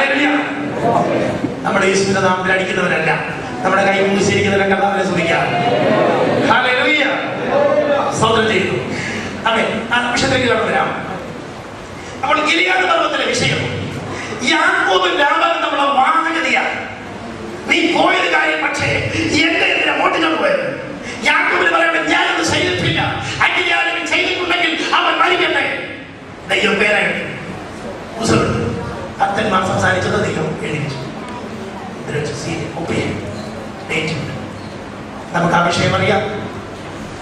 Hallelujah. നമ്മുടെ യേശുവിന്റെ നാമത്തിൽ അടിക്കുന്നവരല്ല, നമ്മുടെ കൈ മുന്നിച്ചിരിക്കുന്നവരെ കർത്താവിനെ സ്തുതിക്കാം. ഹല്ലേലൂയ. സ്തോത്രം ചെയ്യുന്നു. ആമേൻ. ആ വിഷയത്തിലേക്ക് കടന്നു വരാം. അപ്പോൾ ഗിലെയാദ് പർവ്വതത്തിലെ വിഷയം യാക്കോബും ലാബാനും തമ്മിലുള്ള വാദഗതിയാണ്. നീ പോയത് കാര്യം, പക്ഷേ എന്റെ എന്തിനാ മോട്ടിച്ചോണ്ട് പോയത്? യാക്കോബിന് പറയുന്നത് ഞാനൊന്നും ചെയ്തിട്ടില്ല, അങ്ങനെ ആരെങ്കിലും ചെയ്തിട്ടുണ്ടെങ്കിൽ അവൻ മരിക്കട്ടെ. ദൈവം പേരായിട്ട് ഭക്തന്മാർ സംസാരിച്ചത് ദൈവം എഴുതിച്ചു. നമുക്ക് ആ വിഷയം അറിയാം.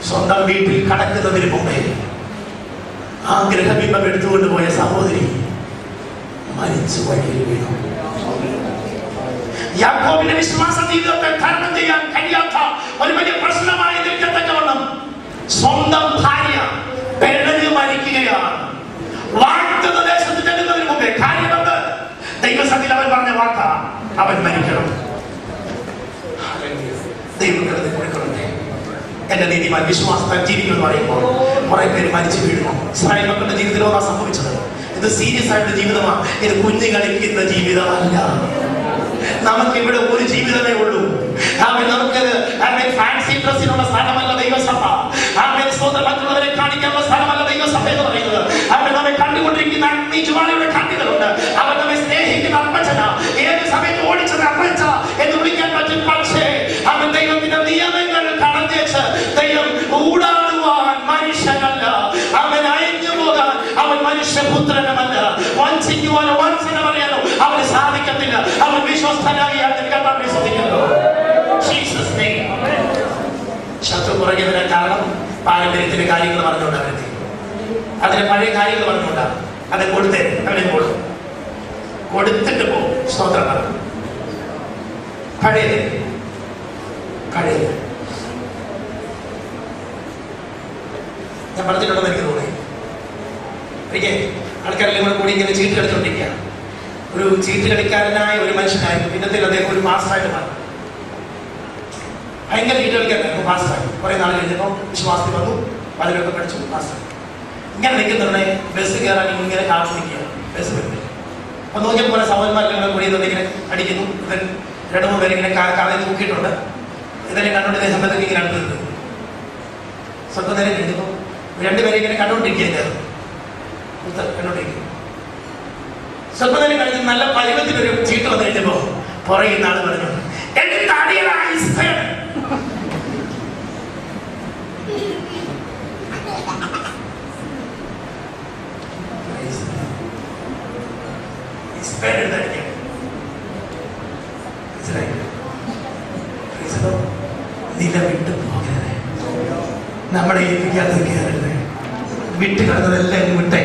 സ്വന്തം വീട്ടിൽ കടക്കുന്നതിന് മുമ്പേ ആ ഗ്രഹബിംബം എടുത്തുകൊണ്ട് പോയ സഹോദരി മരിച്ചു വഴിയിൽ വീണു. യാക്കോബിന്റെ വിശ്വാസ ജീവിതത്തെ തരണം ചെയ്യാൻ കഴിയാത്ത ഒരു വലിയ പ്രശ്നമായി നിൽക്കത്തക്കവണ്ണം സ്വന്തം ഭാര്യ പിഴഞ്ഞു മരിക്കുകയാണ്. വാഗ്ദത്ത ദേശത്ത് ചെല്ലുന്നതിന് മുമ്പേ കാര്യമെന്ന് ദൈവസന്നിധിയിൽ അവൻ പറഞ്ഞ വാക്ക, അവൻ മരിക്കണം. ദൈവം കൊടുക്കണേ. എന്റെ നീതിമാൻ വിശ്വാസത്താൽ ജീവിക്കുമെന്ന് പറയുമ്പോൾ കുറെ പേര് മരിച്ചു വീഴുന്നു. ഇസ്രായേൽ മക്കളുടെ ജീവിതത്തിലോ സംഭവിച്ചത്. ഇത് സീരിയസ് ആയിട്ട് ജീവിതമാണ്. ഇത് കുഞ്ഞു കളിക്കുന്ന ജീവിതമല്ല. നമുക്ക് ഇവിടെ ഒരു ജീവിതമേ ഉള്ളൂ. നമുക്ക് ഫാൻസി ഡ്രസ്സിനുള്ള സ്ഥലമല്ല ദൈവസഭ. മറ്റുള്ളവരെ കാണിക്കാനുള്ള സ്ഥലമല്ല ദൈവസഭ എന്ന് പറയുന്നത്. അവർ നമ്മെ കണ്ടുകൊണ്ടിരിക്കുന്ന അഗ്നിജ്വാലയുടെ കണ്ണുകളുണ്ട്. അവർ നമ്മെ സ്നേഹിക്കുന്ന അപ്പച്ചന, ഏത് സമയത്ത് ഓടിച്ചത് അപ്പച്ച എന്ന് വിളിക്കാൻ പറ്റും. പക്ഷേ അവൻ ദൈവത്തിന്റെ നിയമങ്ങൾ കടന്നേച്ച് ദൈവം ഊടാടുവാൻ മനുഷ്യനല്ല, അവൻ അയഞ്ഞു പോകാൻ അവൻ മനുഷ്യപുത്രനുമല്ല. വഞ്ചിക്കുവാനോ വഞ്ചന പറയാനോ അവന് സാധിക്കത്തില്ല. അവൻ വിശ്വസ്തനാകിയാൽ കർത്താവിനെ സ്തുതിക്കുന്നു. ശത്രു കുറഞ്ഞതിന് കാരണം പാരമ്പര്യത്തിന്റെ കാര്യങ്ങൾ പറഞ്ഞുകൊണ്ടാണ്. അതിന് പഴയ കാര്യങ്ങൾ പറഞ്ഞുകൊണ്ടാണ്. അത് കൊടുത്തേ അവനെ കൊടുത്തിട്ട് പോകും. സ്തോത്രം പറഞ്ഞു. പഴയത് ഞാൻ പറഞ്ഞിട്ടുണ്ടെന്ന് എനിക്ക് തോന്നി. എനിക്ക് ആൾക്കാരെല്ലാം കൂടെ കൂടി ഇങ്ങനെ ചീട്ട് കളിച്ചോണ്ടിരിക്കുക. ഒരു ചീട്ട് കളിക്കാരനായ ഒരു മനുഷ്യനായിരുന്നു. പിന്നത്തിൽ അദ്ദേഹം ഒരു മാസ്റ്ററായിട്ട് മാറി. ഭയങ്കര ചീട്ട് കളിക്കാരനായിരുന്നു. മാസ്റ്ററായി കുറെ നാൾ കഴിഞ്ഞപ്പോൾ വിശ്വാസത്തിൽ വന്നു. പലരൊക്കെ പഠിച്ചു. മാസ്റ്റർ ഇങ്ങനെ നിൽക്കുന്നുണ്ടെ ബസ് കയറാൻ ഇങ്ങനെ കാത്തു നിൽക്കുക. ബസ് വരുന്നത് അപ്പൊ നോക്കിയ പോലെ സഹോദരന്മാരെല്ലാം കൂടി ഇങ്ങനെ അടിക്കുന്നു. ഇവൻ 2-3 പേര് ഇങ്ങനെ കാലിൽ തൂക്കിയിട്ടുണ്ട്. ഇതെല്ലാം കണ്ടുകൊണ്ട് സമയത്തൊക്കെ ഇങ്ങനെ അടുത്ത് സ്വന്തം നേരം കഴിഞ്ഞപ്പോൾ 2 പേരെ ഇങ്ങനെ കണ്ടുകൊണ്ടിരിക്കുകയായിരുന്നു. കണ്ടുകൊണ്ടിരിക്കുന്നു. സ്വന്തം നേരം കഴിഞ്ഞ് നല്ല പരുവത്തിനൊരു ചീട്ട് വന്നു കഴിഞ്ഞപ്പോ പുറകെ നാൾ പറഞ്ഞു, എന്റെ തടിയനായി നില വിട്ടു പോകരുത്. നമ്മളെ ഏൽപ്പിക്കാത്ത കയറരുത്. വിട്ട് കിടന്നതെല്ലാം വിട്ടേ.